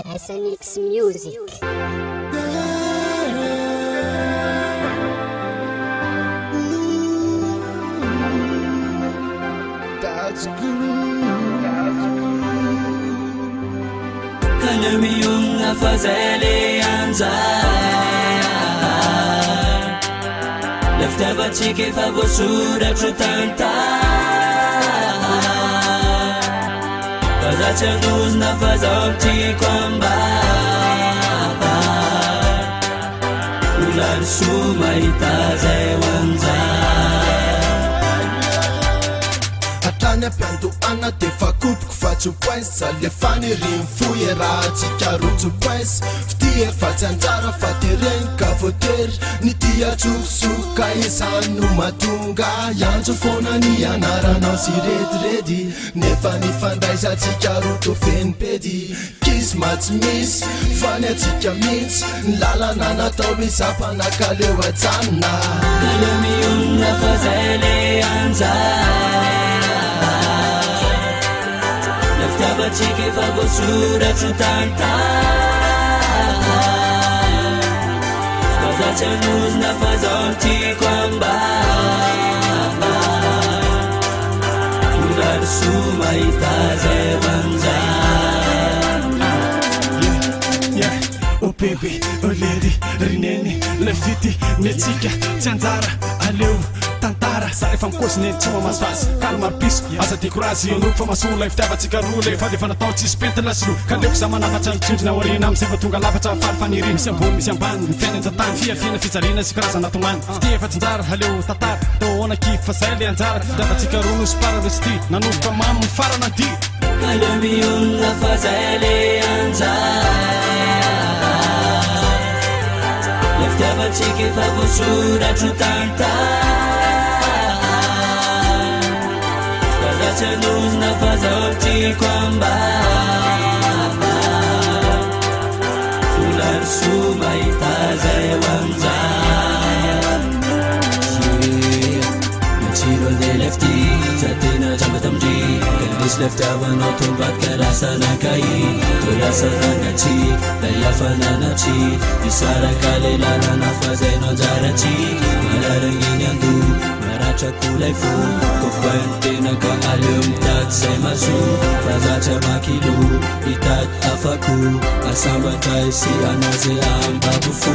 SMX Music. That's good. Kalem yung nafazele anzay Leftava chike favosura chutanta Kazacha duz nafazokti kwamba Ular sumaita zewanzay Hatrany ampiandohana de fakopoko fa tsy poinsa le fanerin foy raha tsika rotso poinsa fity efa tsy anjara fa tereny ka voatery ny tiatsokosoka izany no mahatonga iantso foana ny anaranao sy rediredy nefa ny fandraisantsika roto fenipedy kismatsy misy fa ny atsika mihitsy ny lalana natao mizampanakaleo ajanona Kalemionna fazele anzay Leftava chike favosura chutanta Kazacha nuz nafazokti kwamba Ular sumaita zewanzay Oh baby, oh lady, rineny, lefity, metsika, tsy anjara, aleo, tantara Sa efa mikosiny tsy mamasoazy, kalma piso, aza décourage Io fa masola, fitiavatsika rola, efa defa natao tsisy pentina sy lo Kaleko za manafatra ny tsonjina orina amizay fa tonga lafatra falifaniriny Misy ambony, misy ambany, mifiaina an-tantany, fiafiana fijaliana sy karazana tomany Fity efa tsy anjara, aleo, tantara, tohoana kify fa zay le anjara Fitiavatsika rola no sipara dhe sy ty, nanomboka mamy ny farana ty Kalemionna fazele anzay Leftava chike favosura chutanta Kazacha nuz nafazokti kwamba Ular sumaita zewanzay Machiro de lefty Zatina jambatamji Kanis leftava no tumbat karasana kai Turasana ngachi Dayafana nachi Isara kalelana nafazeno jarachi Malarangin yandu Maracha kulay fu Kufwentina ka alyum tat semasu Fazacha makilu Itat afaku Asamba taisi anaze ambabufu